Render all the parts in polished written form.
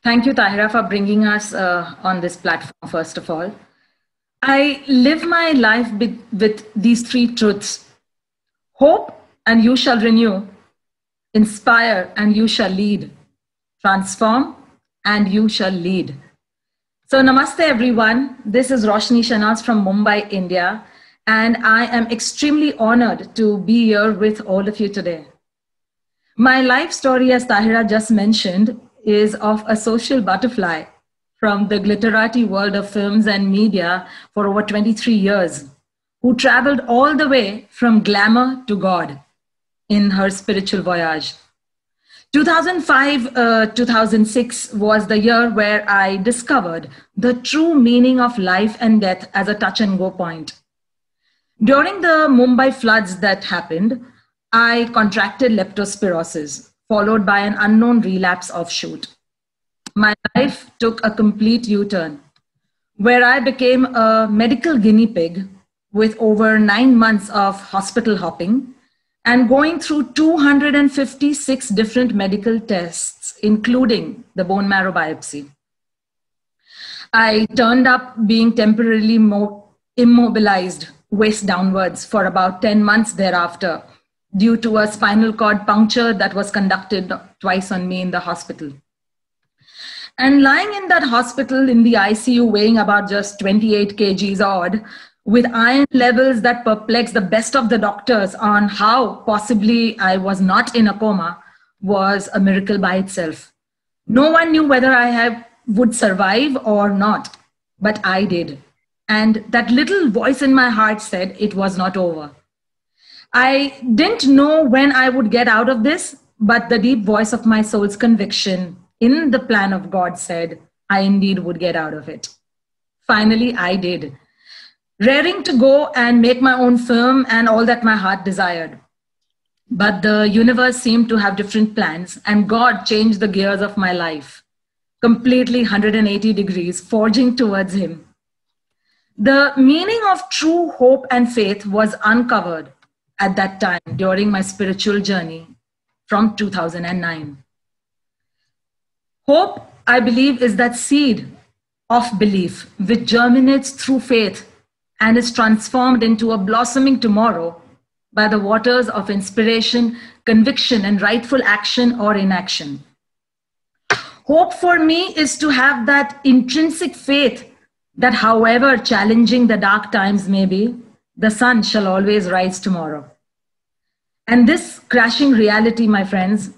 Thank you, Tahira, for bringing us on this platform, first of all. I live my life with these three truths: hope, and you shall renew; inspire, and you shall lead; transform, and you shall lead. So, namaste, everyone. This is Roshni Shanaz from Mumbai, India, and I am extremely honored to be here with all of you today. My life story, as Tahira just mentioned, is of a social butterfly from the glitterati world of films and media for over 23 years, who traveled all the way from glamour to God in her spiritual voyage. 2005, 2006 was the year where I discovered the true meaning of life and death as a touch and go point. During the Mumbai floods that happened, I contracted leptospirosis, followed by an unknown relapse offshoot. My life took a complete U-turn, where I became a medical guinea pig with over 9 months of hospital hopping and going through 256 different medical tests, including the bone marrow biopsy. I turned up being temporarily immobilized, waist downwards, for about 10 months thereafter, due to a spinal cord puncture that was conducted twice on me in the hospital. And lying in that hospital in the ICU, weighing about just 28 kgs odd, with iron levels that perplexed the best of the doctors on how possibly I was not in a coma, was a miracle by itself. No one knew whether I would survive or not, but I did. And that little voice in my heart said it was not over. I didn't know when I would get out of this, but the deep voice of my soul's conviction in the plan of God said I indeed would get out of it. Finally, I did, raring to go and make my own film and all that my heart desired. But the universe seemed to have different plans, and God changed the gears of my life, completely 180 degrees, forging towards Him. The meaning of true hope and faith was uncovered at that time during my spiritual journey from 2009. Hope, I believe, is that seed of belief which germinates through faith and is transformed into a blossoming tomorrow by the waters of inspiration, conviction, and rightful action or inaction. Hope for me is to have that intrinsic faith that however challenging the dark times may be, the sun shall always rise tomorrow. And this crashing reality, my friends,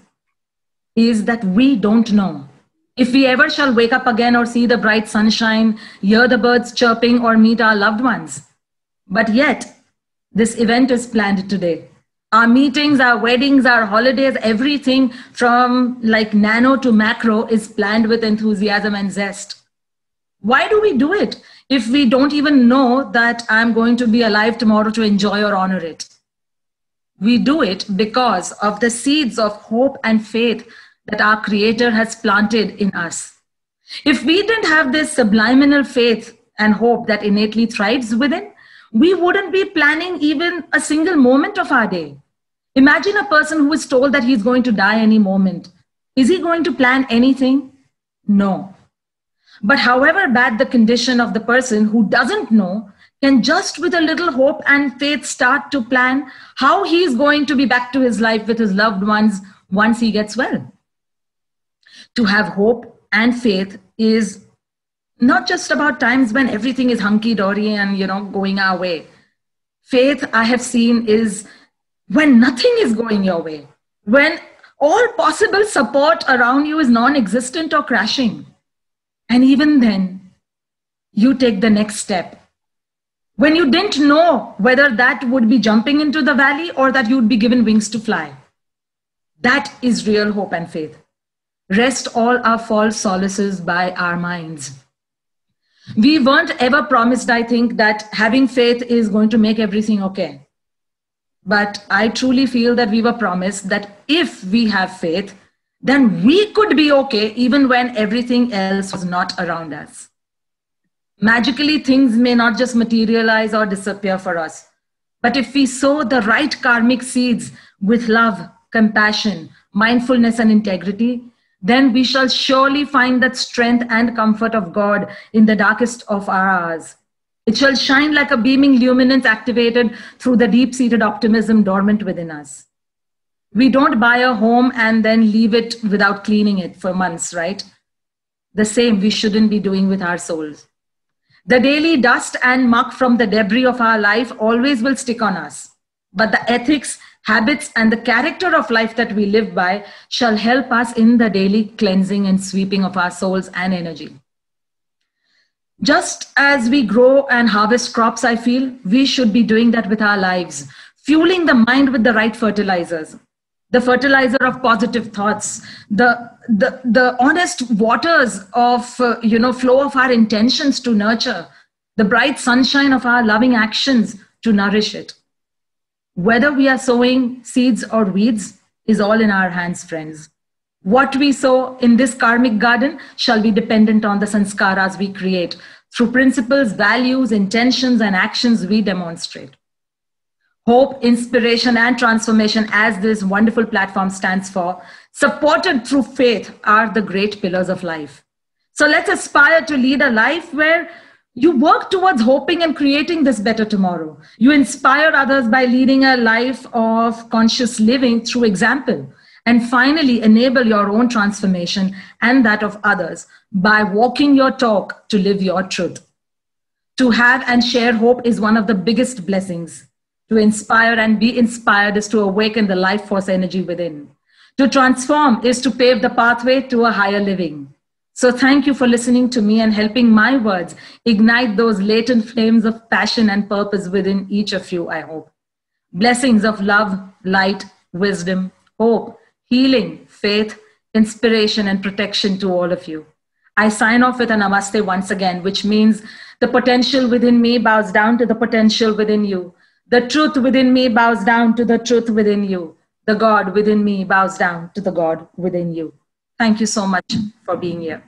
is that we don't know if we ever shall wake up again or see the bright sunshine, hear the birds chirping, or meet our loved ones. But yet, this event is planned today. Our meetings, our weddings, our holidays, everything from like nano to macro is planned with enthusiasm and zest. Why do we do it if we don't even know that I'm going to be alive tomorrow to enjoy or honor it? We do it because of the seeds of hope and faith that our Creator has planted in us. If we didn't have this subliminal faith and hope that innately thrives within, we wouldn't be planning even a single moment of our day. Imagine a person who is told that he's going to die any moment. Is he going to plan anything? No. But however bad the condition of the person who doesn't know, can just with a little hope and faith start to plan how he's going to be back to his life with his loved ones once he gets well. To have hope and faith is not just about times when everything is hunky-dory and, going our way. Faith, I have seen, is when nothing is going your way, when all possible support around you is non-existent or crashing. And even then, you take the next step. When you didn't know whether that would be jumping into the valley or that you would be given wings to fly. That is real hope and faith. Rest all our false solaces by our minds. We weren't ever promised, I think, that having faith is going to make everything okay. But I truly feel that we were promised that if we have faith, then we could be okay even when everything else was not around us. Magically, things may not just materialize or disappear for us. But if we sow the right karmic seeds with love, compassion, mindfulness, and integrity, then we shall surely find that strength and comfort of God in the darkest of our hours. It shall shine like a beaming luminance activated through the deep-seated optimism dormant within us. We don't buy a home and then leave it without cleaning it for months, right? The same we shouldn't be doing with our souls. The daily dust and muck from the debris of our life always will stick on us. But the ethics, habits, and the character of life that we live by shall help us in the daily cleansing and sweeping of our souls and energy. Just as we grow and harvest crops, I feel we should be doing that with our lives, fueling the mind with the right fertilizers, the fertilizer of positive thoughts, the honest waters of flow of our intentions to nurture, the bright sunshine of our loving actions to nourish it. Whether we are sowing seeds or weeds is all in our hands, friends. What we sow in this karmic garden shall be dependent on the sanskaras we create through principles, values, intentions, and actions we demonstrate. Hope, inspiration, and transformation, as this wonderful platform stands for, supported through faith, are the great pillars of life. So let's aspire to lead a life where you work towards hoping and creating this better tomorrow. You inspire others by leading a life of conscious living through example. And finally, enable your own transformation and that of others by walking your talk to live your truth. To have and share hope is one of the biggest blessings. To inspire and be inspired is to awaken the life force energy within. To transform is to pave the pathway to a higher living. So thank you for listening to me and helping my words ignite those latent flames of passion and purpose within each of you, I hope. Blessings of love, light, wisdom, hope, healing, faith, inspiration, and protection to all of you. I sign off with a namaste once again, which means the potential within me bows down to the potential within you. The truth within me bows down to the truth within you. The God within me bows down to the God within you. Thank you so much for being here.